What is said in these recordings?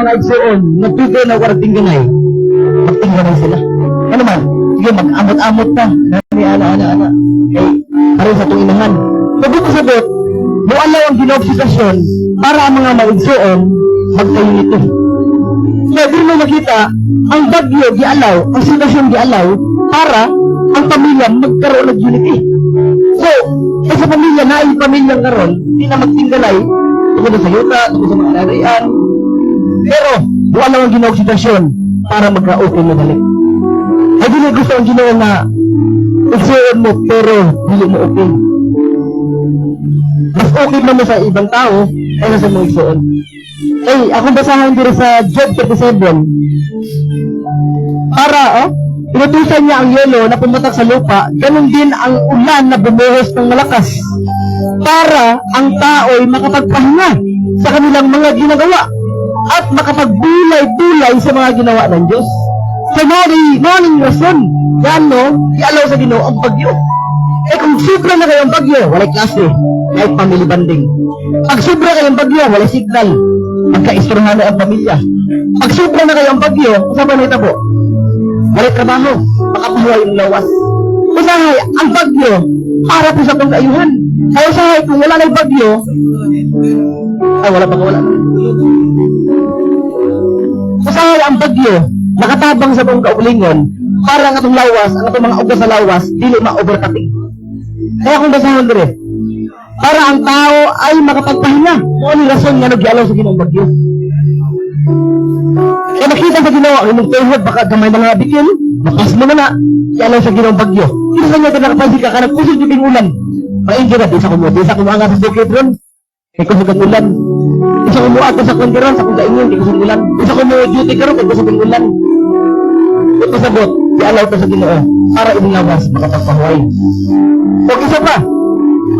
mga naigsuon, nagtugo na warating ganay, magtingganay sila. Ano man, sige, mag-amot-amot pa. Ana. Eh, parin sa itong inahan. Sabi ko sabot, bualaw ang ginaobsidasyon para ang mga maigsuon, magtayo nito. Kaya di mo makita, ang bagyo gialaw, ang sitwasyon gialaw, para ang pamilya magkaroon ng unity. So, sa pamilya na ay pamilyang karon, hindi na magtinggalay, tungkol sa yuta, tungkol sa mga narayan. Pero, bualaw ang ginaobsidasyon para magka-open na dali. Ay di na gusto ang ginawa na igsuon mo, pero hindi mo open. Mas okay na mo sa ibang tao, kaysa sa mga igsuon. Eh, akong basahan dito sa Job 37. Para, inutusan niya ang yelo na pumatak sa lupa, ganun din ang ulan na bumuhos ng malakas. Para ang tao'y makapagpahinga sa kanilang mga ginagawa at makapagbulay-bulay sa mga ginawa ng Diyos. Sa morning rason, yan i-allow sa Ginoo ang bagyo. Eh kung sobra na kayong bagyo, walay klase, kahit family banding. Pag sobra kayong bagyo, walay signal, magka-istorhan na ang pamilya. Pag sobra na kayong bagyo, kasama na itabo, walay trabaho, makapahuwa yung lawas. Usahay, ang bagyo, para po sa pang-ayuhan. Kaya usahay, kung wala na yung bagyo, wala pa. Usahay, ang bagyo, nakatabang sa buong kaulingon, para ang atong lawas, ang atong mga ugas sa lawas, dili ma-overcutting. Kaya kung basahan dire, para ang tao ay makapagpahinga. Kung anong rason nga nag-ialaw sa Ginoong bagyo. Kaya nakita sa Ginoo, ang imong tuhod, baka gamay mga bikin, makas mo na i-alaw sa Ginoong bagyo. Kino sa inyo ito nakapansin ka, kanang kusog yung ulan. Maingin na, di sa kumuha sa bukit ron, kay kusog ang ulan. Di sa kumuha ako sa kundiron, sa kung kaingin, kay kusog ulan. Di sa kumuha duty ka ron, kay kusog ang ulan. Ito sabot, i-alaw ito sa Ginoo, para ibinawas, makapagpahuay. O isa pa,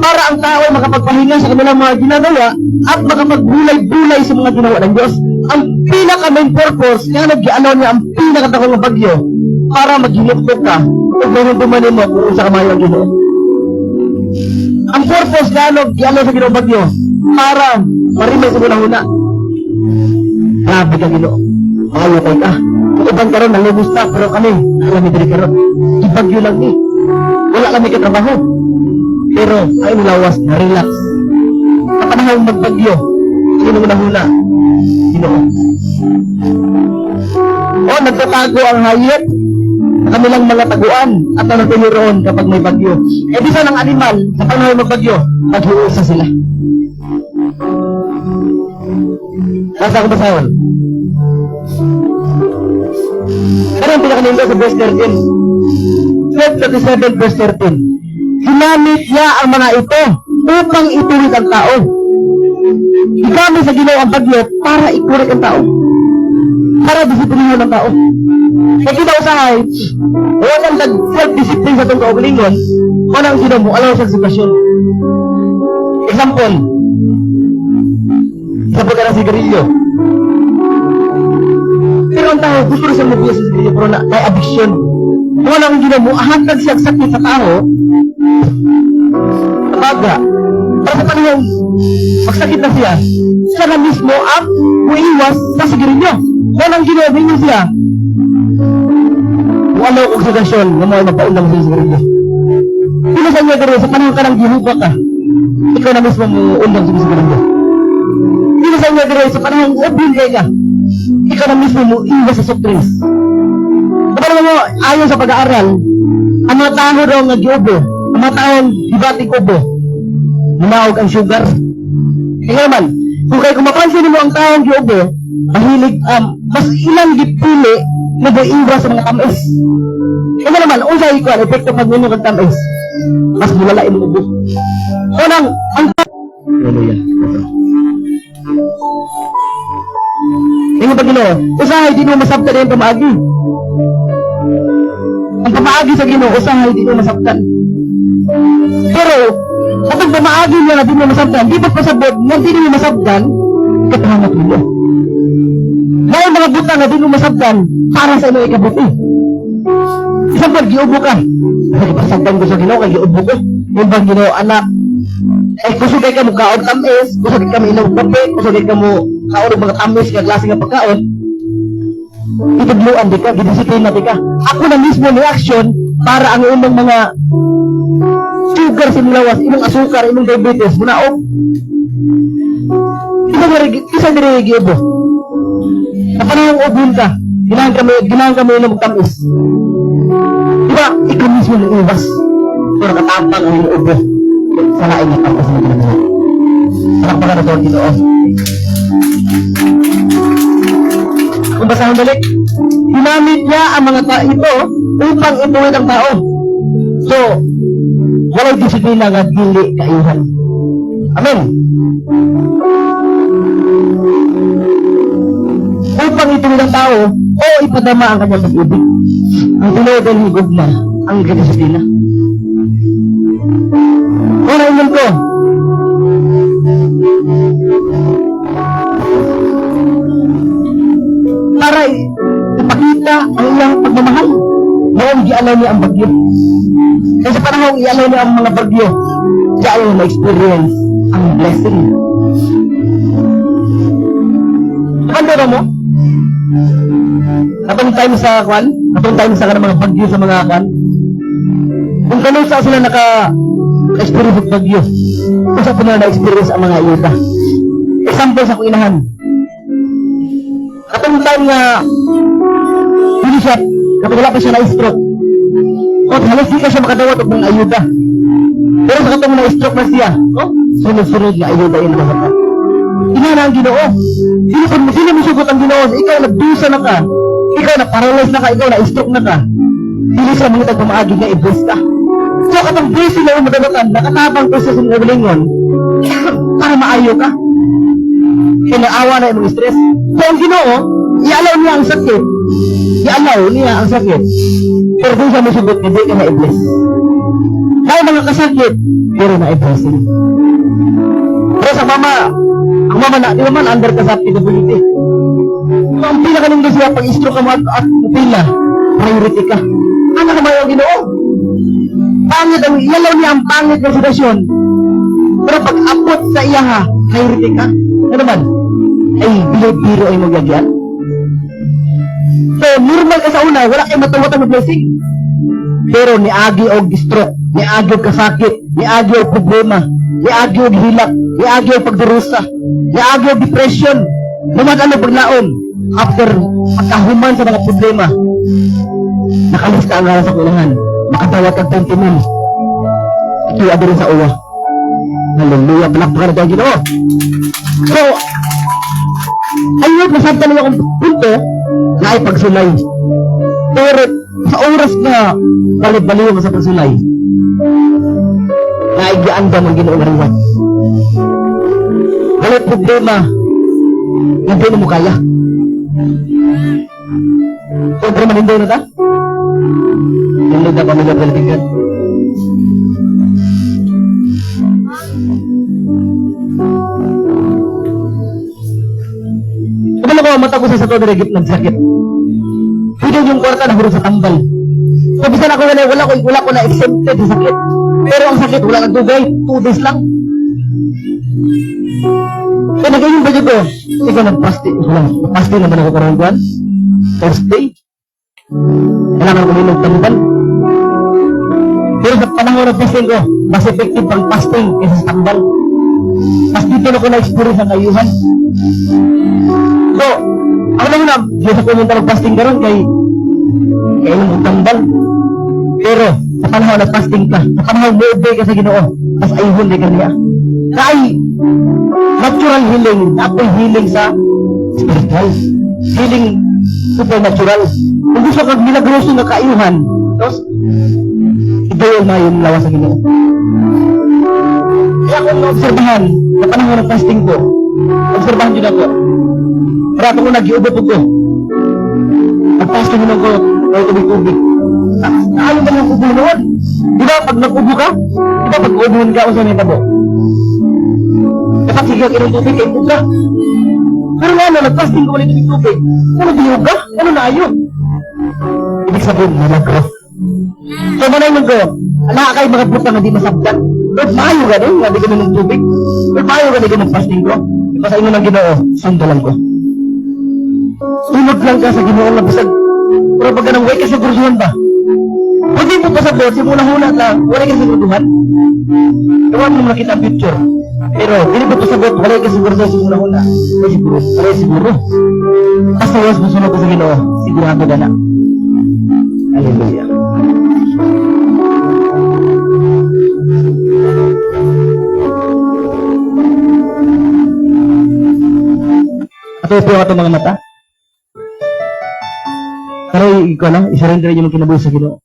para ang tao makapagpahinga sa kanilang mga ginagawa at makapagbulay-bulay sa mga ginawa ng Diyos. Ang pinaka-main purpose nga nag-ialaw niya ang pinakatakong na bagyo para mag-hinuktok ka o gano'n dumanin mo kung sa kamay ang Ginoo. Ang purpose nga nag-ialaw sa Ginoong bagyo para marimay sa muna-huna. Grabe ka Ginoo, makayutay ka. Kung ibang karon nalubos na, pero kami, alam diri karon. Ibagyo lang ni. Wala kami katrabaho. Pero, ay nilawas na relax. Kapanahang magbagyo, sino mo nahuna? Ginoo. O, nagtatago ang hayop sa kanilang mga taguan at nanatiliroon kapag may bagyo. E di sa ng animal, sa panahon magbagyo, maghiusa sila. Nasa ako basahon? Ano ang pinakaninda sa verse 13? Job 37 verse 13. Ginamit niya ang mga ito upang ituloy ang tao. Igamit sa Ginoo ang bagyo para ituloy ang tao. Para disiplinahan ang tao. Kaya kinausahay, walang self-discipline sa itong kaugalingon, walang Ginoo mo, alaw sa sitwasyon. Example, sa pagka ng sigarilyo. Pero ang tao, gusto rin siya mabuhay sa sigarilyo, pero may addiction. Walang Ginoo mo, ahantag siya sakit sa tao, tabaga. Para sa panahon, magsakit na siya na mismo ang buiwas sa sigarilyo. Walang Ginoo, minyo siya. Wala kong sagasyon na mga mapaulang sa sigarilyo. Pinasan niya gano'n, sa panahon ka ng gihuba ka, ikaw na mismo mo ulang sa sigarilyo. Pinasan niya gano'n, sa panahon obin ka, ikaw na mismo mo iwas sa soft drinks. Kapag mo, ayon sa pag-aaral, ang mga tao daw nga giubo, ang mga taong dibating ubo, lumawag ang sugar. Kaya naman, kung kayo kumapansin mo ang taong giubo, mahilig, mas ilang gipili na iwas sa mga tamis. Kaya naman, unsay ko, ang epekto pag nino kang tamis, mas bulala yung ubo. Unang, ang hallelujah. Tingnan pa Ginoo, usahay di mo masabtan yung pamaagi. Ang pamaagi sa Ginoo, usahay di mo masabtan. Pero, kapag pamaagi niya na di mo masabtan, di ba't pasabot, na di mo masabtan, katahangat mo. Ngayon mga butang na di mo masabtan, para sa ino ikabuti. Isang pag giubo ka, nagpasabtan ko sa Ginoo, kaya giubo ko. Yung bang Ginoo, anak, kusugay ka mo kaon tamis, kusugay ka mo ilaw kape, kusugay ka mo kaon mga tamis nga klase nga pagkaon, itudluan di ka, gidisiplina di ka. Ako na mismo ni action para ang imong mga sugar sa lawas, imong asukar, imong diabetes, munaog. Isa diri gibo. Sa panahong ubon ka, ginahan kami ng tamis. Diba, ikaw mismo ng iwas. Pero nakatapang ang ubo. Sa laing na tapos na pinagawa. Sarap pa ka na ito, Ginoo. Kung basahang balik, ginamit niya ang mga tao ito upang ituwid ang tao. So, walay disiplina nga dili kaihan. Amen. Upang ituwid ang tao o ipadama ang kanyang pag-ibig. Ang tinodal higog na ang disiplina. Kung naingon ko, para ipakita ang iyang pagmamahal, noong gialaw niya ang bagyo. Kasi sa panahon ialaw niya ang mga bagyo, diyan niya na-experience ang blessing. Nakandara mo? Katong time sa kwan? Katong time sa mga bagyo sa mga kwan? Kung kanong sa sila naka-experience ng bagyo, kung sa na na-experience ang mga ayuda. Example sa kuinahan. Katong time nga hindi siya, kapag wala pa siya na-stroke. O, halos di ka siya makadawat ng mga ayuda. Pero sa katong na-stroke na siya, sunod-sunod na ayuda yun na kapag. Ina na ang Ginoo. Sino mo sugot ang Ginoo? Ikaw nagdusa na ka. Ikaw na paralyze na ka. Ikaw na stroke na ka. Dili sa mga tagpamaagi nga i-bless ka. So katong blessing na umadabatan, nakatabang ko sa sinabilingon para maayo ka. Kinaawa na yung stress. So ang Ginoo, ialaw niya ang sakit. Ialaw niya ang sakit. Pero kung siya mo sugot, hindi ka na i-bless. Dahil mga kasakit, pero na i-blessing. Pero sa mama, ang mama na, di naman under ka sa PWD. So, ang pila ka nung siya, pag-stroke ka mo at pila, priority ka. Ano ka may ang Ginoo? Pangit ang, yalaw niya ang pangit ng sitwasyon. Pero pag abot sa iyaha, priority ka. Ano naman? Ay, biro-biro ay magyagyan. So, normal ka sa una, wala kayo matawatan ng blessing. Pero niagi og stroke, niagi og kasakit, niagi og problema, niagi og hilak, niagi og pagdurusa, niagi og depression, naman paglaom, after pagkahuman sa mga problema, nakalis ka ang ngalan sa kulangan, makadawat kang tentimen, ito yung rin sa uwa. Hallelujah, balakpakan na tayo Ginoo. So, ayun, nasabta naman akong punto na ay pagsulay. Pero, sa oras na balik-baliw mo sa pagsulay, naigaan ba ng Ginoo nga riwat? Wala problema, hindi mo kaya. Sobre manindaw na ta? Hindi na pamilya balikan. Kapag ako mata ko sa todo regit nagsakit. Pwede yung kwarta na huro sa tambal. So, bisan ako na wala ko na exempted sa sakit. Pero ang sakit, wala nang tugay. 2 days lang. So, nagayong ba dito? Ikaw nag-fasting. Fasting naman ako karang buwan. Thursday. Kailangan ko minog tambal. Pero sa panahon ng fasting ko, mas effective pang fasting kaysa sa tambal. Mas dito na ko na-experience ang ayuhan. So, ako naman na, Diyos ako yung mag-fasting ka ron kay tambal. Pero, sa panahon na fasting ka, sa panahon mo obey ka sa Ginoo, mas ayuhon di ka niya. Kay, natural healing, ako'y healing sa spiritual. Healing supernatural. Kung gusto kang milagroso na kaayuhan, tapos, ibayaw na yung lawa sa Ginoo. Kaya kung naobserbahan, sa panahon ng fasting ko, obserbahan nyo na ko. Para ako nag-iubo po ko. Pag-fasting nyo ko, ay tubig-tubig. Ayaw ba ng ubo noon? Di ba, pag nag-ubo ka? Di ba, pag ubuhin ka, usan yung tabo? Kapag sige, kinong tubig, ay ubo ka. Pero nga, nag-fasting ko ulit tubig-tubig. Ano bilog ka? Ano na ayaw? Ibig sabihin, malagro. So, manay ko, ala kay mga butang na di masabdan. Lord, maayo ka din, nga di ka ng tubig. Lord, maayo ka di ka ng fasting ko. Ipasa inyo ng Ginoo, sundalan ko. Tunod lang ka sa Ginoo na bisag. Pero pag ganang way ka sa kursuhan ba? Pag di mo pasabot, simula-hula lang, wala ka sa kursuhan. Ewan mo nakita ang picture. Pero, hindi mo pasabot, wala ka siguro sa simula-hula. Wala siguro. Basta was masunod ko sa Ginoo, sigurado ka na. Hallelujah. Ato po ato mga mata. Pero ikaw lang, isurrender niyo kinabuhi sa Ginoo.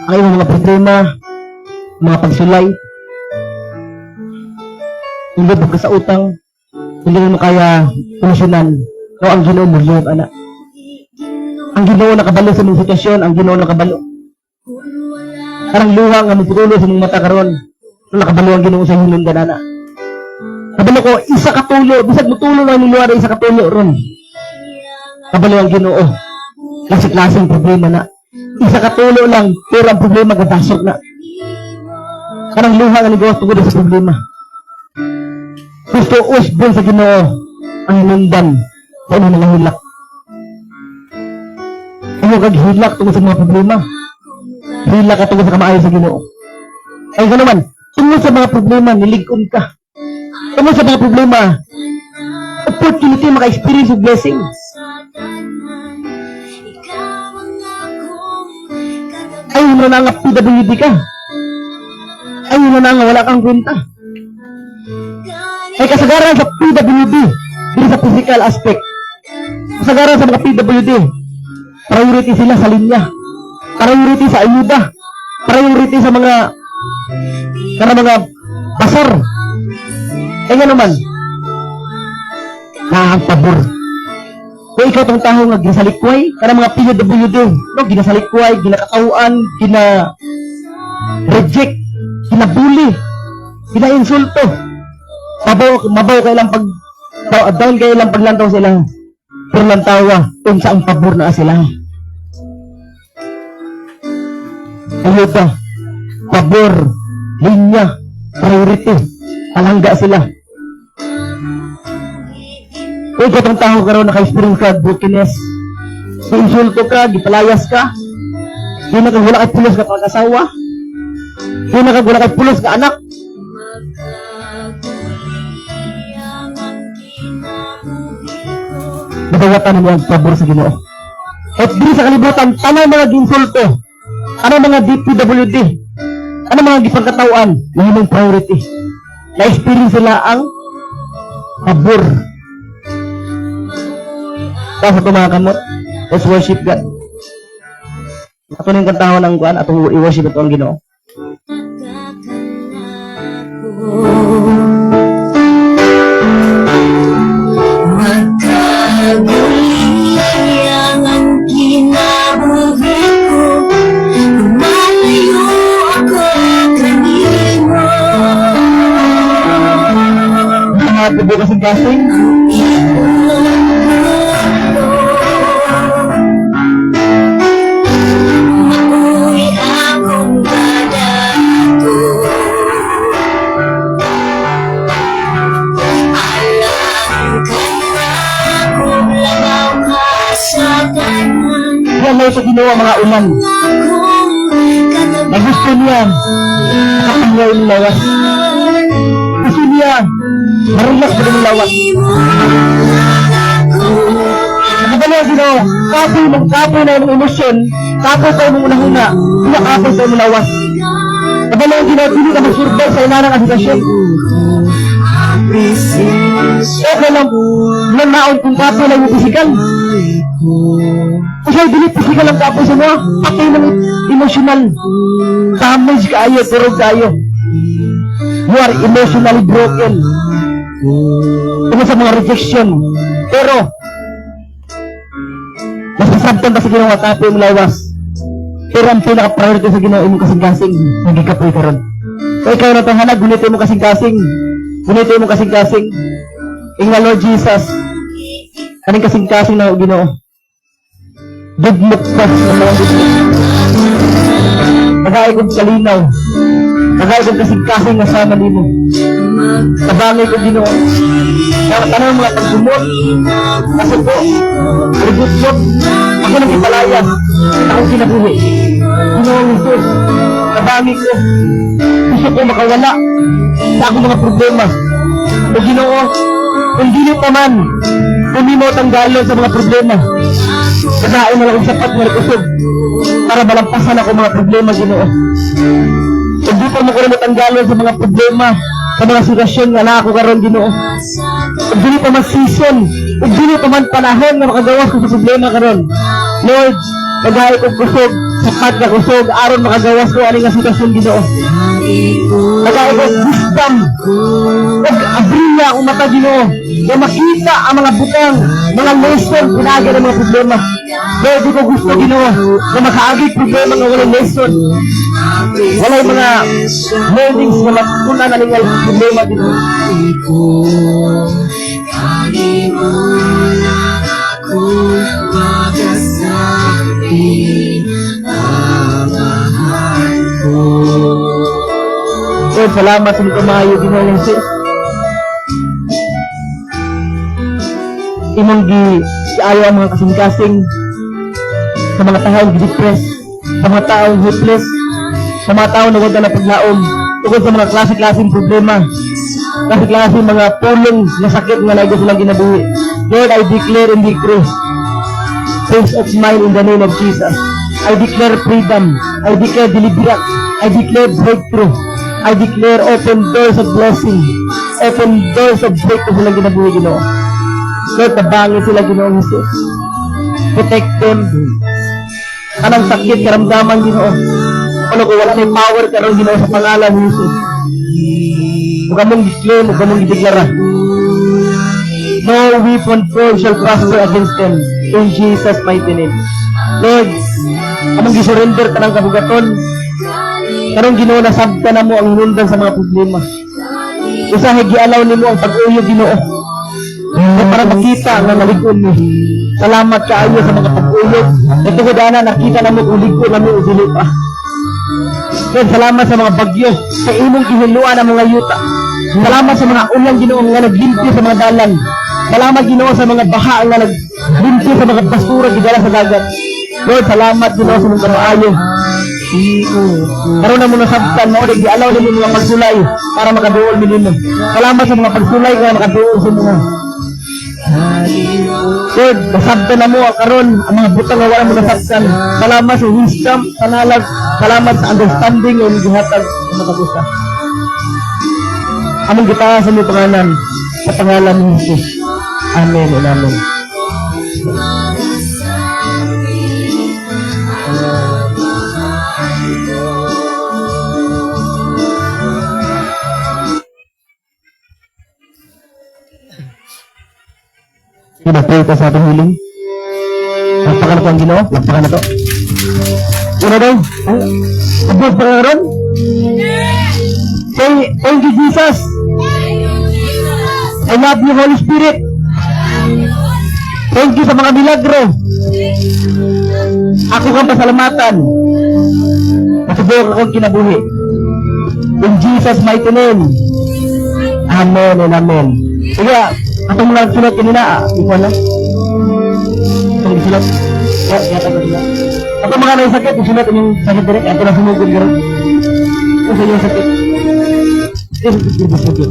Ang iyong mga problema, mga pagsulay, hindi mo ka sa utang, hindi mo kaya solusyonan, no, ang Ginoo mo, Lord, anak. Ang Ginoo nakabalo sa mga sitwasyon, ang Ginoo nakabalo. Karang luha nga magputulo sa mga mata karon, nakabalo ang Ginoo sa hilong ganana. Kabalo ko, isa katulo, bisag mutulo lang ni luha isa katulo ron. Kabalo ang Ginoo. Klasik-klaseng problema na. Isa katulo lang, pero ang problema gadasok na. Karang luha nga ni Ginoo tungod sa problema. Gusto usbon sa Ginoo ang hinundan sa unang nangahilak. Ano kaghilak tungkol sa mga problema? Hilak ka tungkol sa kamaayo sa Ginoo. Ay ganoon, tungkol sa mga problema, niligkon ka. Tungkol sa mga problema, opportunity maka-experience of blessings. Ayun na nga PWD ka. Ayun na nga wala kang kwenta. Ay kasagaran sa PWD, hindi sa physical aspect. Kasagaran sa mga PWD, priority sila sa linya. Priority sa ayuda. Priority sa mga basar. Kaya naman, nakakapabor. Kung ikaw itong tao nga ginasalikway, karang mga PWD, no, ginasalikway, ginakatauan, gina-reject, ginabuli, gina-insulto. Mabaw kailang down kailang paglantaw silang perlantawa kung saang pabor na sila. Ayuda, pabor, linya, priority, palangga sila. Kung ikaw itong tao karoon naka-experience ka, brokenness, insulto ka, gipalayas ka, di na wala kay pulos ka pag-asawa, di na wala kay pulos ka anak, madawatan mo ang pabor sa Ginoo. At di sa kalibutan, tanang mga ginsulto, ano mga DPWD, ano mga gipagkatauan, mahimong priority. Na-experience sila ang pabor. Tapos ito mga kamot, let's worship God. Ito na yung kantahon ng kuan, atong i-worship ito ang Ginoo. Bukas ang gasing. Yan sa Ginoo mga ulan. Nagusto niya nakapangyaw ng lawas. Gusto niya marunok sa ng lawas. Nakabala Ginoo, kapoy na yung emosyon, kapoy sa yung unahuna, pinakapoy sa yung lawas. Nakabala Ginoo, hindi ka magsurbay sa inanang agitasyon. Okay lang, naon kung kapoy lang yung physical. Kasi dili physical ang kapoy sa mga, pati ng emotional. Damage kaayo, turog kaayo. You are emotionally broken. Tungkol sa mga rejection. Pero, nasasabtan pa sa Ginoo nga kapoy yung lawas. Pero ang pinaka-priority sa Ginoo imong kasing-kasing, nagikapoy ka ron. So ikaw na itong hanag, gunito mo kasing-kasing. Gunito mo kasing-kasing. Ing na Lord Jesus, kaning kasing-kasing na Ginoo. Dugmok pa sa mga dugmok. Nagay kong kalinaw. Nagay kong kasing-kasing nga sama din mo. Tabangay ko Ginoo. Kaya tanong mga pagsumot. Kasi po, aligot-got. Ako nang ipalayas. Akong kinabuhi. Ginoo Jesus. Tabangay ko. Gusto ko makawala sa akong mga problema. O Ginoo, kung dili pa man, kung di mo tanggalon sa mga problema, kakain na lang akong sapat na kusog para malampasan ako mga problema, Ginoo. Kung di pa mo ko na matanggalon sa mga problema, sa mga sitwasyon nga na ako karon, Ginoo. Kung dili pa man season, kung dili pa man panahon na makagawas ko sa problema karon, Lord, kagaya kong kusog, sapat na kusog, aron makagawas ko aning nga sitwasyon, Ginoo. Kagaya kong wisdom, kag abriya akong mata, Ginoo, na makita ang mga butang, mga lesson, pinagi ng mga problema. Lord, di ko gusto, Ginoo, na makaagig problema nga walang lesson. Walay mga learnings na matutunan na ningal problema, Ginoo. Lord, salamat sa mga kamayo, Ginoo Jesus. Imong giayo ang mga kasing-kasing sa mga taong gi-depress, sa mga taong hopeless, sa mga taong na wala na paglaom, tungkol sa mga klase-klaseng problema, klase-klaseng mga pulong na sakit nga naigo silang ginabuhi. Lord, I declare and decree peace of mind in the name of Jesus. I declare freedom. I declare deliverance. I declare breakthrough. I declare open doors of blessing. Open doors of breakthrough silang ginabuhi, Ginoo. Lord, tabangin sila, Ginoo Jesus. Protect them. Anong sakit, karamdaman, Ginoo. Ano ko, wala na power karon, Ginoo, sa pangalan ni Jesus. Huwag mong declare, huwag mong ideklara. No weapon formed shall prosper against them. In Jesus' mighty name. Lord, among gisurrender ka ng kabugaton. Karong Ginoo, nasabta na mo ang hinundan sa mga problema. Usahay gialaw ni mo ang pag-uyo, Ginoo. Para makita nga nalikod mo. Salamat kaayo sa mga pag-uyog. Ito ko dana, nakita na mo kung likod na mo udili pa. Lord, salamat sa mga bagyo, sa imong gihiluan ang mga yuta. Salamat sa mga ulang, Ginoo, nga naglimpyo sa mga dalan. Salamat, Ginoo, sa mga baha nga naglimpyo sa mga basura gidala sa dagat. Lord, salamat, Ginoo, sa mga kamaayo. Karoon na mo nasabtan mo, di-alaw na mo mga pagsulay para makaduol mo din mo. Salamat sa mga pagsulay nga makaduol sa mga. Lord, nasabtan na mo karon ang mga butang nga wala mo nasabtan. Salamat sa wisdom, salamat sa understanding ng gihatag sa matagusa. Among gitaas sa mga pangalan, sa pangalan ni Jesus. Amen and amen. Pinapray ka sa ating hiling. Magpakan ko ang Ginoo. Magpakan na to. Una daw. Abot pa nga ron. Say, thank you, Jesus. I love you, Holy Spirit. Thank you sa mga milagro. Ako kang pasalamatan. Masubok akong kinabuhi. In Jesus' mighty name. Amen and amen. Sige, atong mga sulat kanina, ikaw lang. Atong sulat. Yata ko sila. Atong mga may sakit, sulat yung sakit direct. Ato na sumugod ka rin. Kung sa yung sakit. Sakit.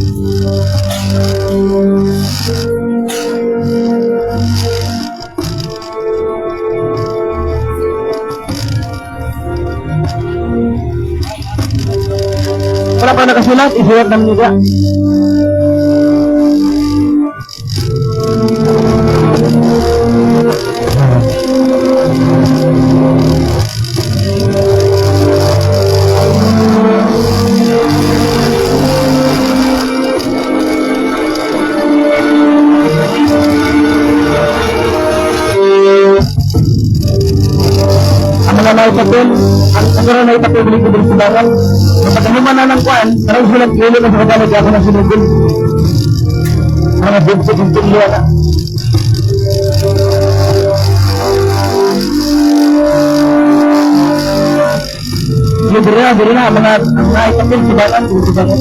Wala pa nakasulat, isulat namin nila. Naipapil, ang karoon na ipapil ko din sa dagat. Kapag naman na ng kuwan, karang sulat kilo na sa kagalag ako ng sinugol. Mga bugsit yung tuloy na. Libre na, dili na, mga itapil, sibalan, sibalan.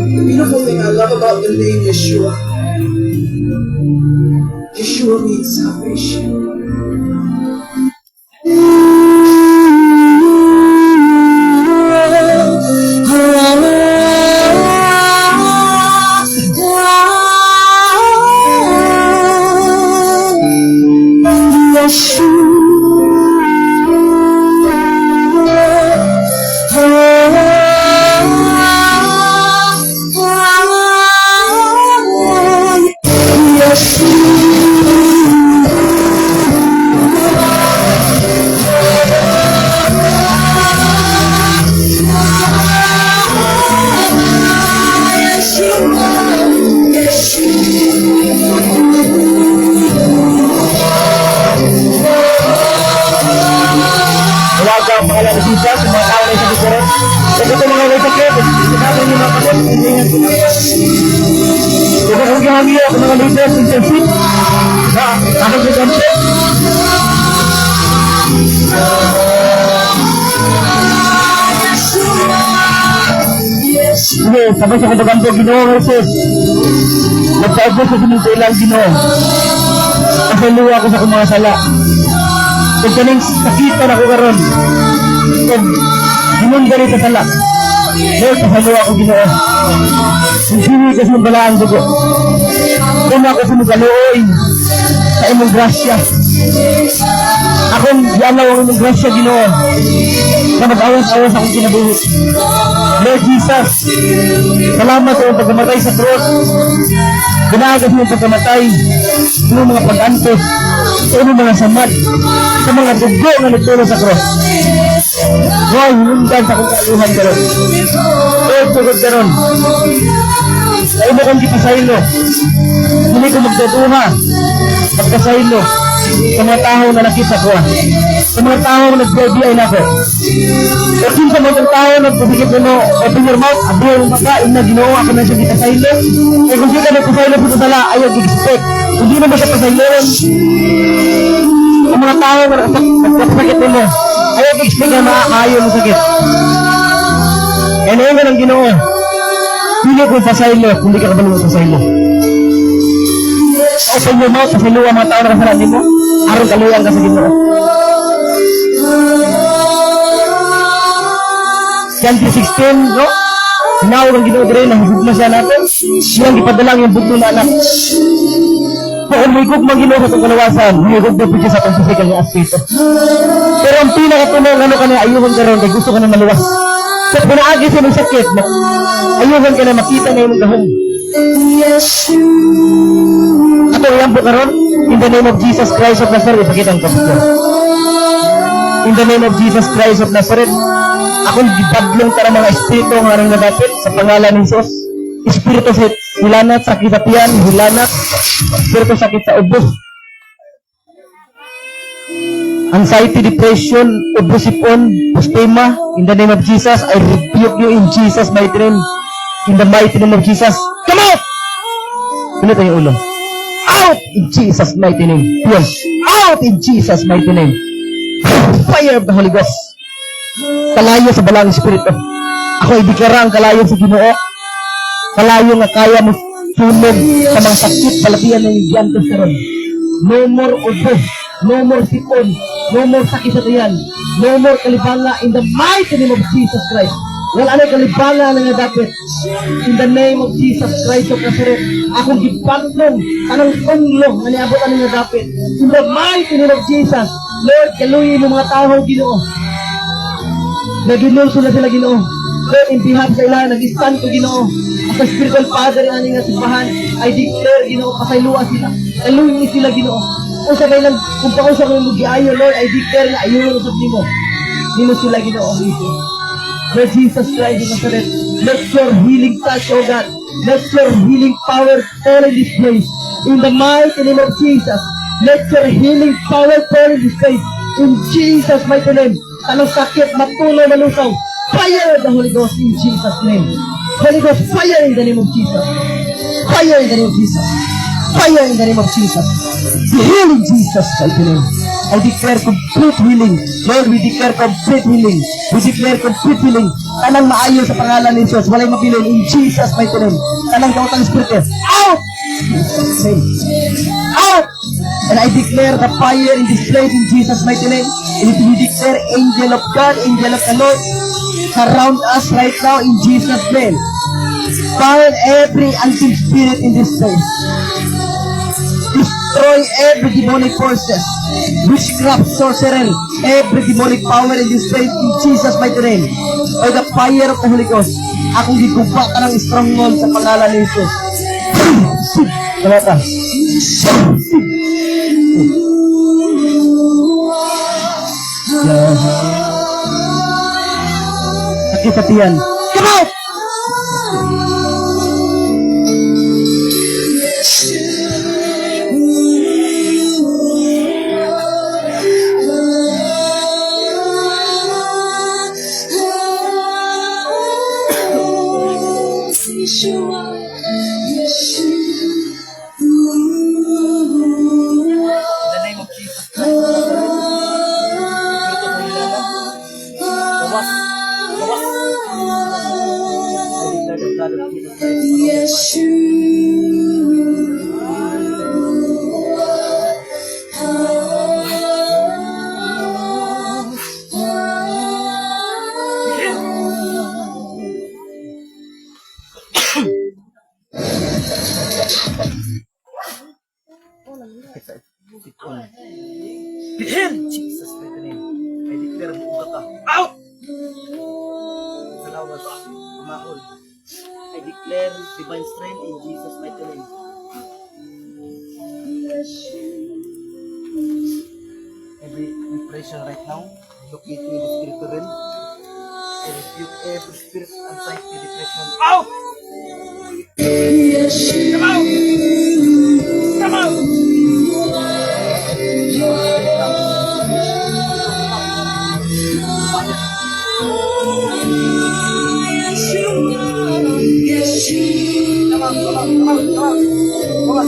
The beautiful thing I love about the name Yeshua, Yeshua means salvation. Huwag ang pangalan ni Jesus, sa mga tao na isang diferent. Sa ito mga may sakit, sinabi niyo mga kapit, hindi nga ito. Kung kung gihangyo ako mga leaders, intensive, ako sa kanto. Sige, sabay sa kadaganto, Ginoo Jesus. Nagsaad sa sinintilang Ginoo. Kasaluwa ko sa akong mga sala. Kung kaning sakitan ako karon, kung hinunggali sa sala, Lord, kasaluwa ko Ginoo. Hindi kasi ng balaan dugo. Kung ako sumugaluoy sa imong grasya. Akong yanaw ang imong grasya, Ginoo, na mag-awas-awas akong kinabuhi. Lord Jesus, salamat sa iyong pagkamatay sa cross. Ginagas mo yung pagkamatay sa iyong mga pag-antos, sa iyong mga samad, sa mga dugo na nagtulo sa cross. Wow, hinundan sa kong kaluhan ka ron. Lord, tugod ka ron. Sa imo kong gipasaylo, hindi ko magtutuha, magkasaylo, sa mga tao na nakita ko. Sa mga tao na nag-BI na ako. Pero sa mga tao na nagpapikit mo, open your mouth, abyo yung maka, ina Ginoo ako na siya gipasaylo. Eh kung siya nagpasaylo po sa tala, ayaw gi-expect. Kung di na ba siya pasayloon, sa mga tao na nagpapakit mo, ayaw gi-expect na maaayon mo sakit. Eh ngayon ka ng Ginoo, pili ko pasaylo, kung di ka kabalong pasaylo. Open your mouth, pasaylo ang mga tao na kasalanin mo, aron kaluyan ka sa Ginoo. John 3:16, no? Sinawag ang Ginoo dire na higugma siya natin. Siyang ipadalang yung bugto na anak. Kung may higugma ang Ginoo sa itong kalawasan, may higugma po siya sa pagsisikal ng aspeto. Pero ang pinakatunong ano ka na ayuhan ka ron, kaya gusto ka na maluwas. So pinaagi siya ng sakit, ayuhan ka na makita na yung gahong. Ato yan po karon, in the name of Jesus Christ of Nazareth, ipakita ang kapatid. In the name of Jesus Christ of Nazareth, akong gibadlong tara mga espiritu ng arang nadapit sa pangalan ni Jesus. Espiritu sa hilanat, sakit sa tiyan, hilanat, espiritu sakit sa ubos. Anxiety, depression, ubosipon, postema, in the name of Jesus, I rebuke you in Jesus' mighty name. In the mighty name of Jesus, come out! Ulit ang ulo. Out in Jesus' mighty name. Yes, out in Jesus' mighty name. Fire of the Holy Ghost. Kalayo sa balang espiritu. Ako idikara ang kalayo sa Ginoo. Kalayo nga kaya mo sunog sa mga sakit palatian ng giyantos karon. No more ubos, no more sipon, no more sakit sa tiyan, no more kalibanga in the mighty name of Jesus Christ. Wala na kalibanga na nga dapat. In the name of Jesus Christ of Nazareth, akong gipatlong anong tunglo nga niabot ano nga dapat. In the mighty name of Jesus, Lord, kaluyin ng mga tao Ginoo. Naginulso na sila Ginoo. Lord, in behalf sa ilan, nag-stand ko Ginoo. As a spiritual father ng aning simbahan, I declare Ginoo, pasayluwa sila. Kaluyin sila Ginoo. Kung sabay lang, kung pa ko sa mga mag-iayo, Lord, I declare na ayun sa nimo. Nimo sila Ginoo. Lord Jesus Christ of Nazareth, Let your healing touch, oh God. Let your healing power fall in this place. In the mighty name of Jesus. Let your healing power fall in this place. In Jesus' mighty name. Anong sakit, matuloy, malusaw. Fire the Holy Ghost in Jesus' name. Holy Ghost, fire in the name of Jesus. Fire in the name of Jesus. Fire in the name of Jesus. Be healed in Jesus' mighty name. I declare complete healing. Lord, we declare complete healing. We declare complete healing. Tanang maayo sa pangalan ni Jesus. Walay mabilin in Jesus' mighty name. Tanang kautang spirito. Out! In Jesus' name. Out! And I declare the fire in this place in Jesus' mighty name. And we declare angel of God, angel of the Lord, surround us right now in Jesus' name. Bind every unclean spirit in this place. Destroy every demonic forces, witchcraft, sorcery, every demonic power in this place in Jesus' mighty name. By the fire of the Holy Ghost, akong giguba ka ng stronghold sa pangalan ni Jesus. Kalata. Sakit sa tiyan. Come out! In Jesus' mighty name, I declare buka ka. Out! Salamat, Mahol. I declare divine strength in Jesus' mighty name. Every depression right now, locate me in the spiritual realm. I rebuke every spirit, anxiety, depression. Out! Come out! Come out! Come on, come on, come on, come on, come on.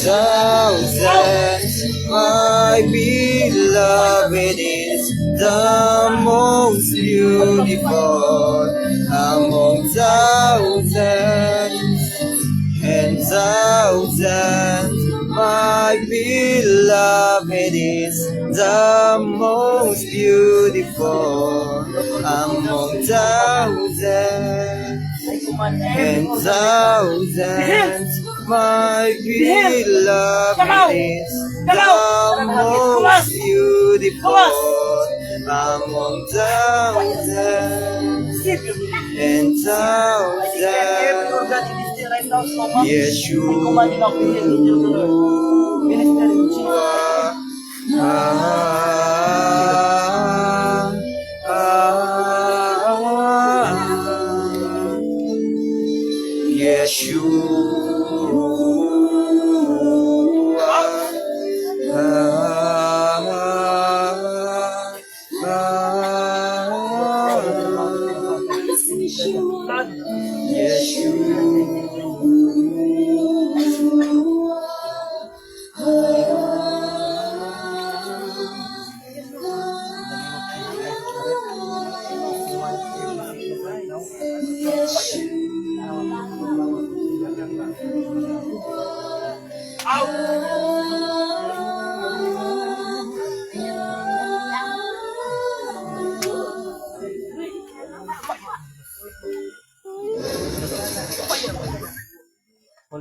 Thousands, my beloved is the most beautiful among thousands and thousands. My beloved is the most beautiful among thousands and thousands. My beloved is the most beautiful among thousands and thousands. Yeshua,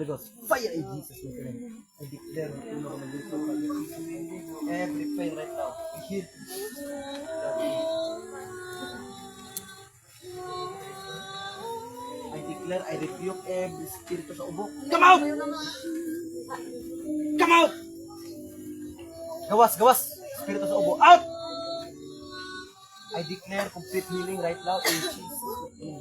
Ghost. Fire in Jesus' mighty name. I declare na puno ko ng dito. Every pain right now. I heal. I declare, I rebuke every spirit sa ubo. Come out! Come out! Gawas, gawas! Spirit sa ubo, out! I declare complete healing right now in Jesus' name.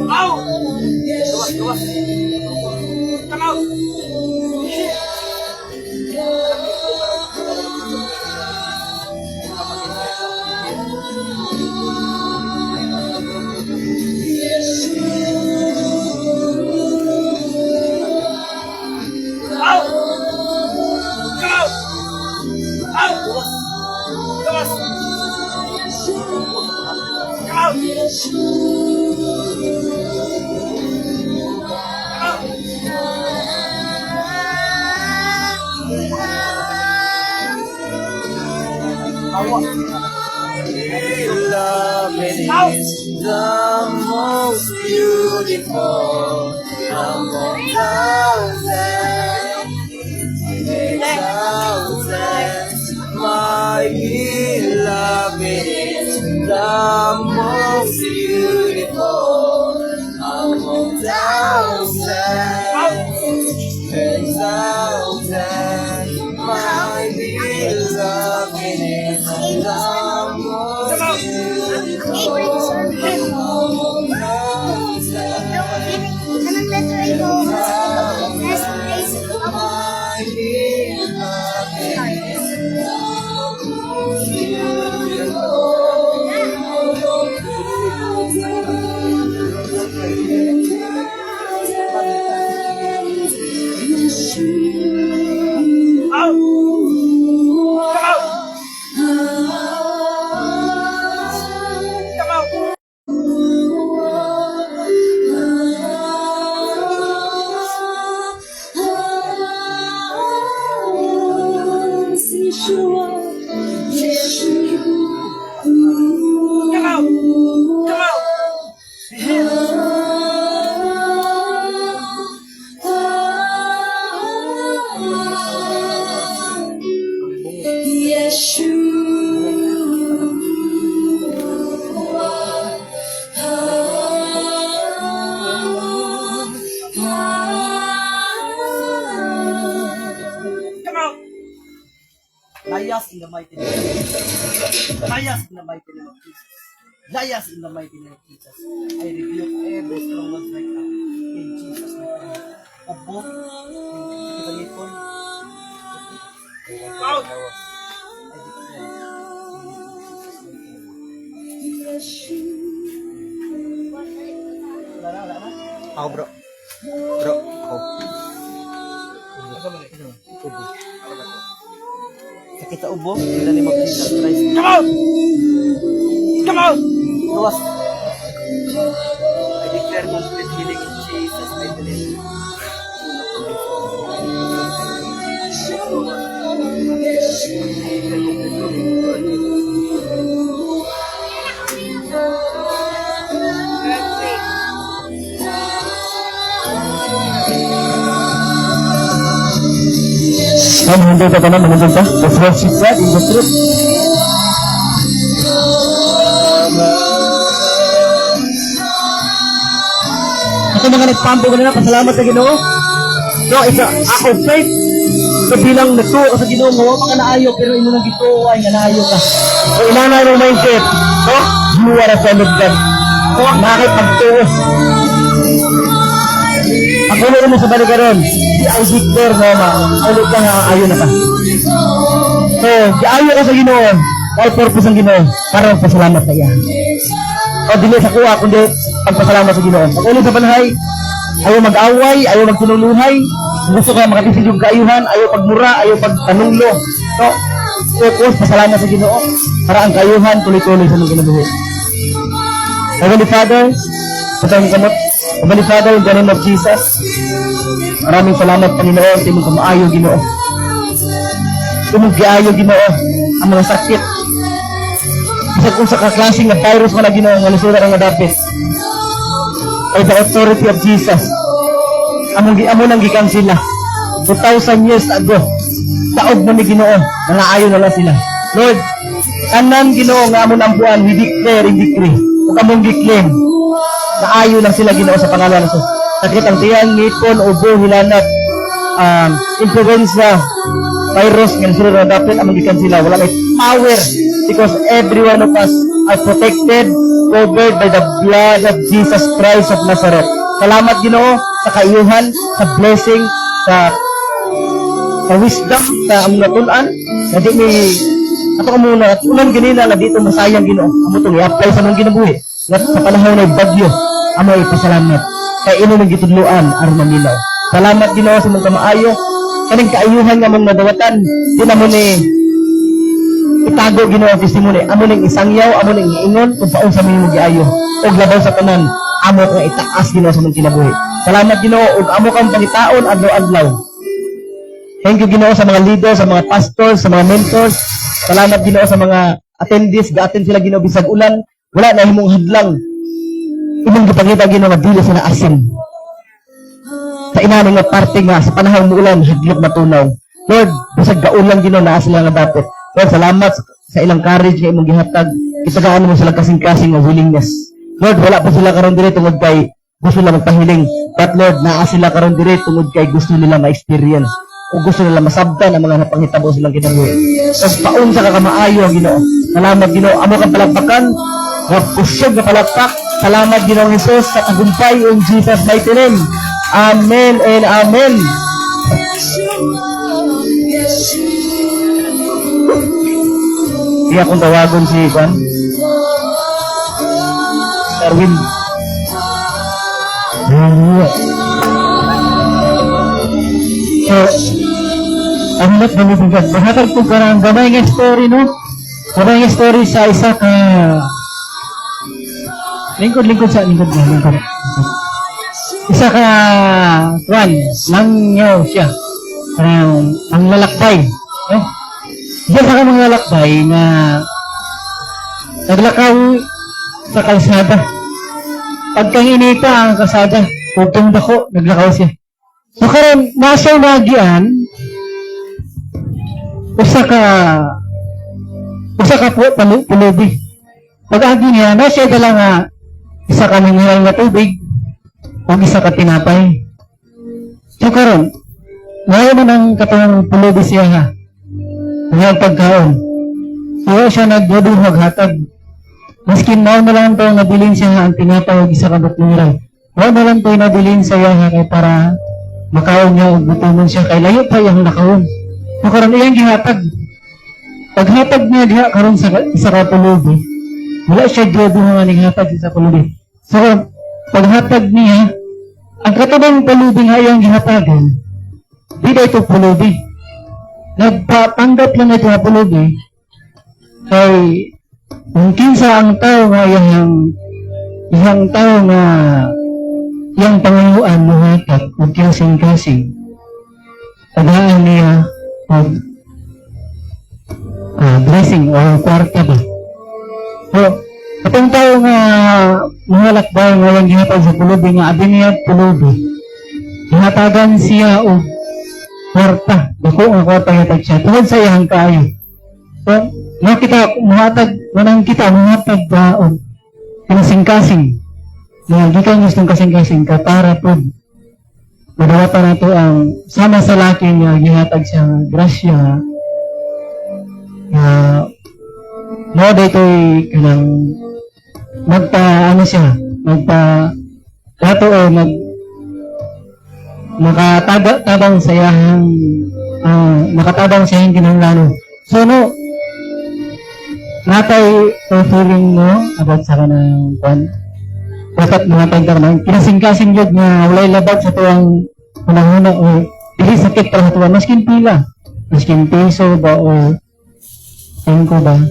Out! Gawas, gawas! Come out! Out! Come out! Out! Gawas! Come out! Love is the most beautiful among thousands. My beloved is the most beautiful among thousands and thousands. My beloved is the most Layas in the mighty name of Jesus. Layas in the mighty name of Jesus. Layas in the mighty name of Jesus. I rebuke every stronghold right now. In Jesus' mighty name. Ubo. Kita ngipon. Out! I declare. In Jesus' mighty name. Wala na, wala na. Ako bro. Bro, ako. Asa ba ito? Ubo. Sakit sa ubo, in the name of Jesus Christ. Come out! Come out! Gawas. I declare complete healing in Jesus' mighty name. Manunod ka na, manunod ka. Let's worship God in the truth. Ako mga nagpampo ka na, pasalamat sa Ginoo. No, isa, ako faith. So bilang nagtuo ka sa Ginoo, mawa ka naayo, pero imo nang gituo ay nga naayo ka. So inanay mong mindset. So, you are a son of God. So, nakakipagtuo. Ako na mo sa baligaron. I declare na ulit ka nga ayo na ka. So, ayo ka sa Ginoo. All purpose ang Ginoo para magpasalamat sa iya. O dili sa kuha kundi pagpasalamat sa Ginoo. Pag ulit sa balahay, ayaw mag-away, ayaw magtunuluhay. Gusto ka makatisig yung kaayuhan, ayaw pagmura, ayaw pagtanunglo. So, focus, pasalamat sa Ginoo para ang kaayuhan tuloy-tuloy sa mga kinabuhi. Heavenly Father, patawin kamot. Heavenly Father, in the name of Jesus, maraming salamat, Panginoon, sa imong kamaayo, Ginoo. imong giayo Ginoo ang mga sakit. Bisag kung sa kaklaseng nga virus wala Ginoo nga lisura nga dapit. By the authority of Jesus. Amo nang gikansila. 2,000 years ago. Taog na ni Ginoo, nangaayo na lang sila. Lord, tanan Ginoo nga amon ang buwan, we declare in decree. Ug among gi-claim, naayo lang sila Ginoo sa pangalan ng Jesus. Sakit ang tiyan, ngipon, ubo, hilanat, influenza, virus, nga sila na dapat among gikansila. Wala may power because every one of us are protected, covered by the blood of Jesus Christ of Nazareth. Salamat Ginoo sa kaiyuhan, sa blessing, sa wisdom, sa among natulan, na di ni ato ka muna, at ulan ganina na dito masayang Ginoo. Amo itong i-apply sa mga ginabuhi. At sa panahon na bagyo, amo ipasalamat. Kaya ino ng gitudluan, aron manilaw. Salamat Ginoo sa mga kamaayo. Kaning kaayuhan nga mong nadawatan, di na mo ni itago Ginoo ang testimony. Amo ning isangyaw, amo ning iingon, kung paong sa mga giayo. O labaw sa tanan, amo kang itaas Ginoo sa mga kinabuhi. Salamat Ginoo, ug amo kang pangitaon adlaw-adlaw. Thank you Ginoo sa mga leaders, sa mga pastors, sa mga mentors. Salamat Ginoo sa mga attendees, ga-attend sila Ginoo bisag ulan, wala na himong hadlang. Imong gipangita Ginoo nga dili sila asin. Sa inani nga parte nga sa panahon mo ulan, hadlok matunaw. Lord, bisag gaulan Ginoo naa sila nga dapat. Lord, salamat sa ilang courage nga imong gihatag. Itagaan mo sila kasing-kasing nga willingness. Lord, wala pa sila karon dire tungod kay gusto nila magpahiling. But Lord, naa sila karon dire tungod kay gusto nila ma-experience. O gusto nila masabtan ang mga napangitabo silang kinabuhi. So, paun sa kakamaayo ang Ginoo. Salamat Ginoo. Amo kang palakpakan. Kusog na palakpak. Salamat Ginoo Jesus sa tagumpay in Jesus' mighty name. Amen and amen. Iya akong tawagon si Juan. Darwin. So, ang lot na nito. Bahatag ko ka ng gamay nga story, no? Gamay nga story sa isa ka... Lingkod. Isa ka... Juan, langyaw siya. Ang lalakbay. No? Diyan sa ka mga lalakbay na... Naglakaw sa kalsada. Pagkanginita ang kalsada, putong dako, naglakaw siya. So karon nasa nagian usa ka pulubi. Pag-agi niya nasa dala nga isa ka nangyayang na tubig o isa ka tinapay. So karon ngayon man ang katong pulubi siya ha. Ngayon pagkaon. So siya nagduduhag hatag. Maskin na lang to nabilin siya ha ang tinapay o isa ka batlura. Wala na lang to nabilin sa iya ha kay para makaon niya o gutuman siya kay layo pa yung nakaon. So karon iyang gihatag. Paghatag niya diha karon sa isa ka pulubi, wala siya jobo nga ning hatag sa pulubi. So paghatag niya, ang katubang pulubi nga iyang gihatagan, di na ito pulubi. Nagpapanggap lang ito nga pulubi kay mungkin sa ang tao nga iyang tao nga yang pangaluan mo hatag o kasing-kasing tagaan niya blessing o kwarta ba. So, katong tao nga mga lakbay nga yung gihatag sa pulubi nga abi niya pulubi gihatagan siya o kwarta dako nga kwarta hatag siya tungod sa iyang kaayo. So, kita muhatag manang kita muhatag ba o kasing-kasing na gikan gustong kasing-kasing ka para po madawatan nato ang sama sa laki nga gihatag siya grasya na mo daytoy kanang dato o makatabang sa iyang makatabang sa iyang kinahanglan. So no natay feeling mo about sa kanang kwan dapat mga pagdarman, kinasing-kasing yun nga walay labag sa tuwang panahon o dili sakit para sa tuwang, maskin pila, maskin peso ba o tingko ba,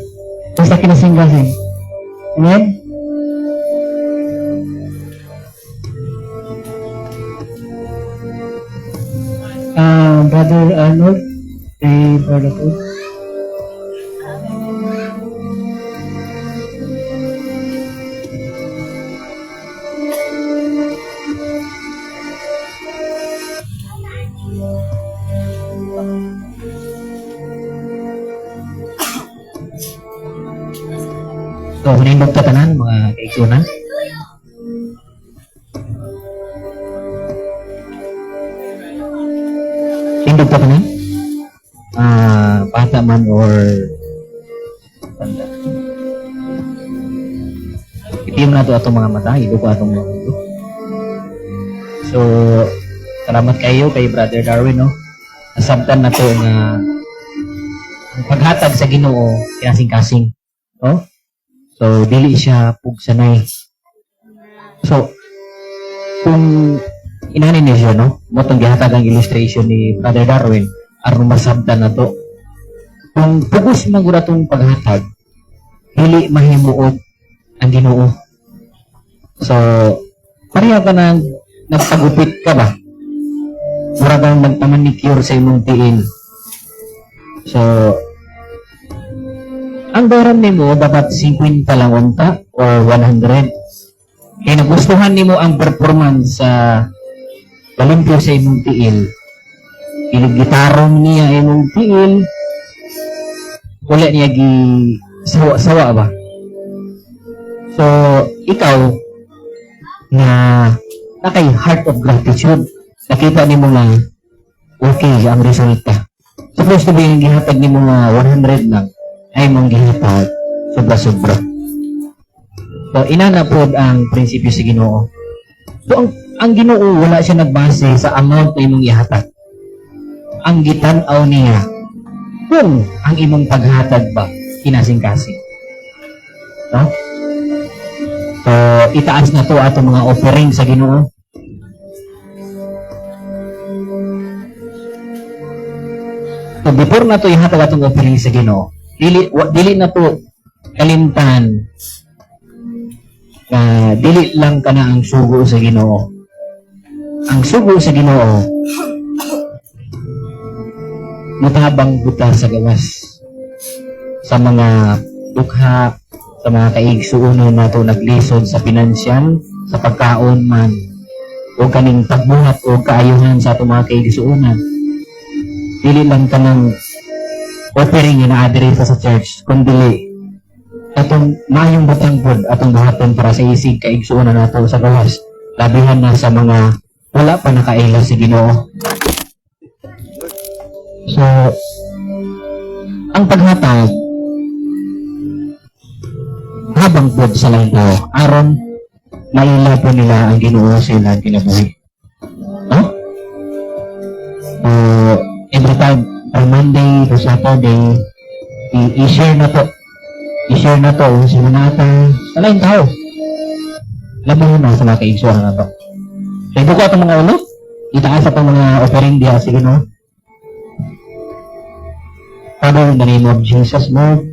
basta kinasing-kasing. Amen? Brother Arnold, Brother Food. So, manindog ta tanan, mga kaigsunan. Indog ta tanan? Bata man or tanda. Itim na to atong mga mata, idog ko atong mga mundo. So, salamat kayo kay Brother Darwin, no? Nasabtan na to nga paghatag sa Ginoo kinasing-kasing, no? So, dili siya pugsanay. So, kung inanin niya siya, no? Motong gihatag ang illustration ni Brother Darwin, aron masabtan na to. Kung pugos man gura tong paghatag, dili mahimuot ang Ginoo. So, pareha ka na nagpagupit ka ba? Mura kang nagpamanicure sa imong tiil. So, ang bayaran nimo dapat 50 lang unta or 100. Kaya nagustuhan nimo ang performance sa palimpyo sa imong tiil. Gitarong niya imong tiil. Wala niya sawa ba? So, ikaw na nakay heart of gratitude, nakita nimo na okay ang resulta. Supposed to be yung gihatag nimo nga 100 lang, ay mong gihatag sobra-sobra. So, inana po ang prinsipyo sa Ginoo. So, ang Ginoo wala siya nagbase sa amount na imong ihatag. Ang gitan-aw niya kung ang imong paghatag ba kinasing-kasing. No? So, itaas na to atong mga offering sa Ginoo. So, before na to ihatag atong offering sa Ginoo, dili na to kalimtan na dili lang ka na ang sugo sa Ginoo. Ang sugo sa Ginoo mutabang buta sa gawas sa mga dukha, sa mga kaigsuonon nato naglisod sa pinansyal, sa pagkaon man o kaning pagbuhat o kaayuhan sa atong mga kaigsuonan. Dili lang ka ng offering na adere sa church, kundi atong mayong butang pod atong buhaton para sa isig kaigsuonan nato sa gawas, labihan na sa mga wala pa nakaila sa Ginoo. So, ang paghatag habang pod sa lang tao, aron maila po nila ang Ginoo sa ilang kinabuhi. No? Every time, from Monday to Saturday, i-share na to. I-share na to sa manata sa laing tao. Labahan na sa mga kaigsuhan na to. So, ito ko itong mga ulo. Itaas itong mga offering diya. Sige, no? Father, in the name of Jesus, Lord,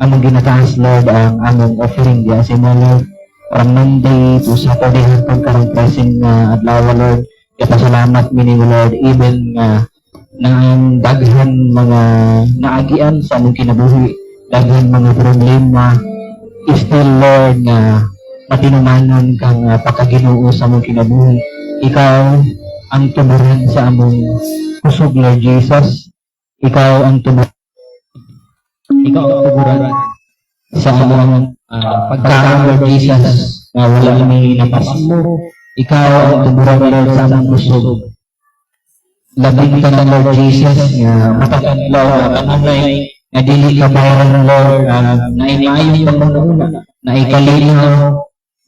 among ginataas, Lord, ang among offering diya sa mga Lord. From Monday to Saturday, hanggang karang present na adlaw, Lord. Kapasalamat mining, Lord, even na ang daghan mga naagian sa among kinabuhi, daghan mga problema, still, Lord, na patinumanon kang pagkaginoo sa among kinabuhi. Ikaw ang tuburan sa among kusog, Lord Jesus. Ikaw ang tuburan sa among pagkaon, Lord Jesus, na wala may napasmo. Ikaw ang tuburan, Lord, sa among kusog. Labing ka na, Lord Jesus, na matataglaw na kanunay, na dili ka bayaran, Lord, na imayong pangunguna, na ikalinaw,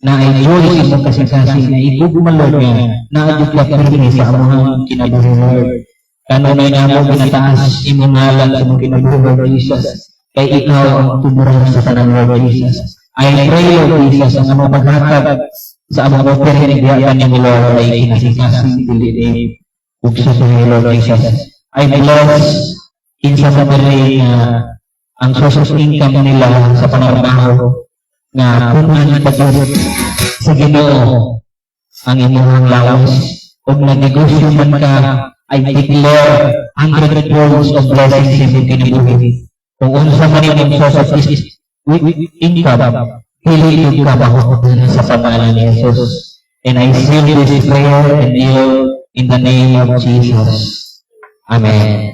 na i-joy sa imong kasing-kasing, na igugma, Lord, na adyo ka pirmi sa among kinabuhi, Lord. Kanunay na mo ginataas imong ngalan sa imong kinabuhi, Lord Jesus, kay ikaw ang tuburan sa tanan, Lord Jesus. I pray, Lord Jesus, ang among paghatag sa among offering diha kanimo, Lord, ay kinasing-kasing dili ug sa Lord Jesus. I bless in sa family na ang source of income nila sa panarbaho na punan pagdudot sa Ginoo ang imong lawas. Kung nagnegosyo man ka, I declare 100 folds of blessings sa imong kinabuhi. Kung unsa man imong source of income, hili ka ba sa pangalan ni Jesus. And I seal this prayer and kneel in the name of Jesus. Amen.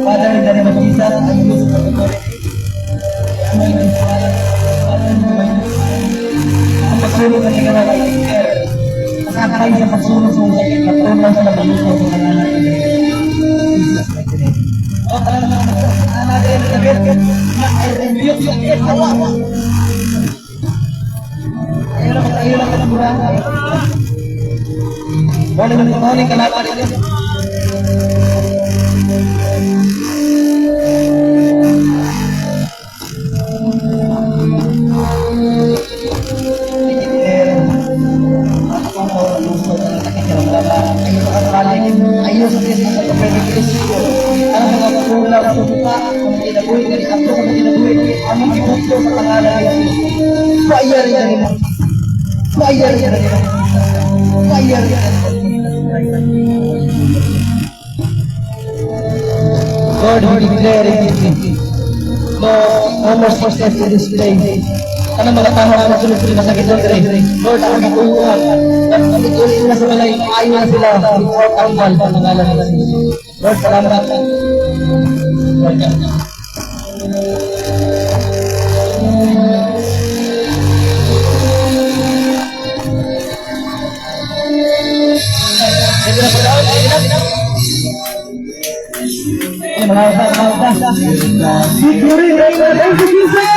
Father, in the name of Jesus, I use the authority. Ang pagsulong na tingnan na kayo, nakakay sa pagsulong sa sakit na tunay sa nabalusaw sa kanana. Jesus, my name. O, talaga natin, I rebuke yung kawa. Ayaw lang ka ng burahan. Morning kalaban ito. Ayos sa Diyos sa kapaligiran ko. Ang mga kulang sa buka, ang kinabuhi, ganito sa kinabuhi, ang mga ibuto sa pangalan ng Jesus. Bayar yan nila. Bayar yan nila. Bayar yan nila. Lord, we declare it. Lord, no more success in this place. Kanang mga tao na sunod-sunod na sakit doon, Lord, ang nag-uwag. Ang ituloy na sa malay, ayaw na sila. Without ang mahal pa ng alam nila. Lord, salamat. Lord, Victory, thank you, Jesus!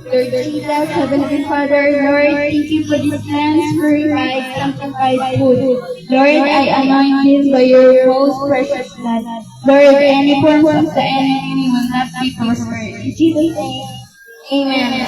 Lord Jesus, Heavenly Father, Lord, thank you for this cleansed, purified, sanctified food. Lord, I anoint this by your most precious blood. Lord, any forms of the enemy will not be prospered. In Jesus' name, amen.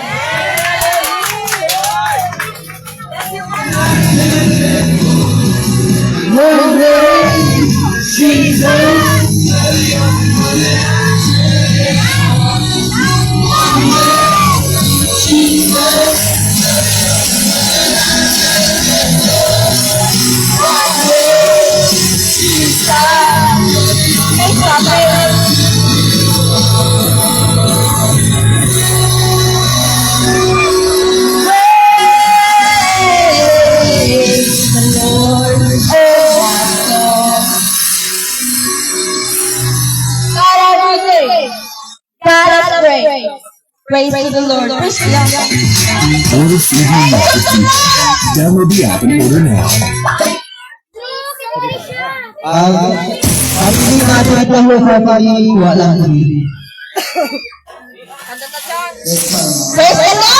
Praise to the Lord. For receiving messages, download the app and order now. At hindi natin ito ang wala. Praise the Lord!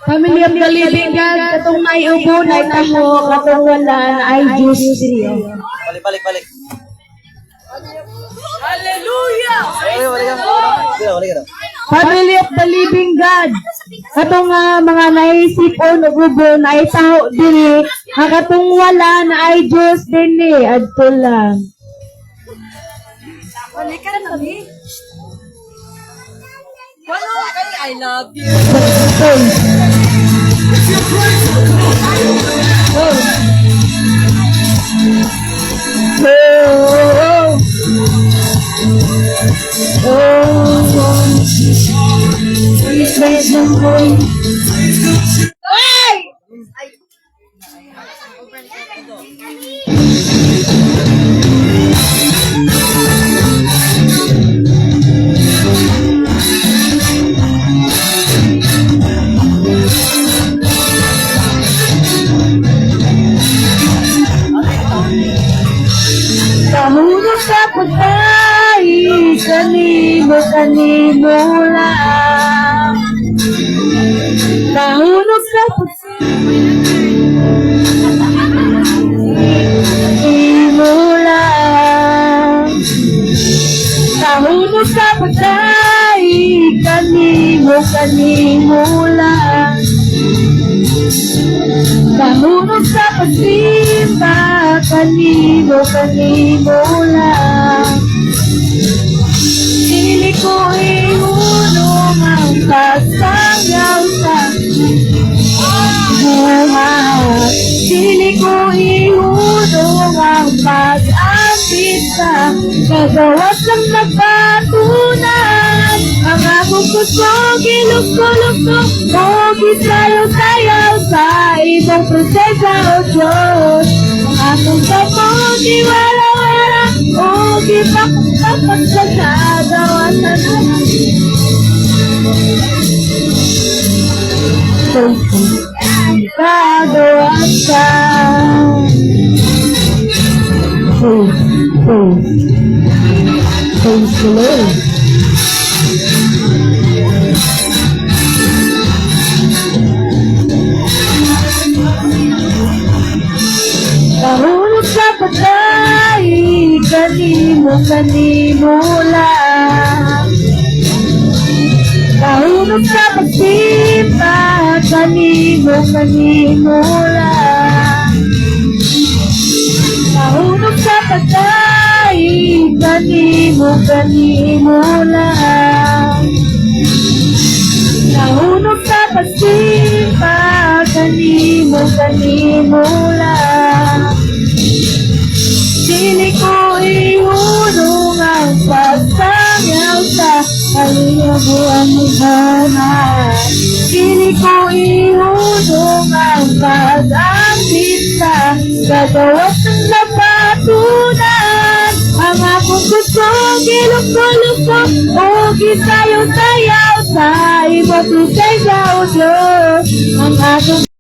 Family of the living God, katong may ubo, na taho, katong wala, na ay Diyos siya. Balik. Family of the living God, katong mga naisip o ubo, na ay taho diri, katong wala, na ay Diyos din adto lang. I love you. Kahulog sa pagkay, kanino lang. Kahulog sa pagkay, kanino lang. Kahulog sa pagkay, kanino lang. Kahulog sa pagsimba, kanino lang. Sili ko ihulong ang pasangaw sa buhat. Sili ko ihulong ang pag-apit sa kagawas ng nagpatunan. Ang akong puso, gilok-lok-lok, o gisayaw-sayaw sa ibang prosesa o Diyos. Ang akong kapag, iwala-wala, o gipak-tapak sa kagawasan ng kagawasan. Praise the Lord. Kahulog sa patay, kanino lang. Kahulog sa pagsimba, kanino lang. Kahulog sa patay, kanimo lang. Nahunog sa pagsipa, kanimo lang. Dili ko ihunong ang pagsangaw sa kaliyabuan mo hanay. Dili ko ihunong ang pag-ambit sa gagawas ng lapatunan. Ang akong gusto, gilok-gulok o gisayaw-sayaw sa iba't isa'y Diyos. Ang akong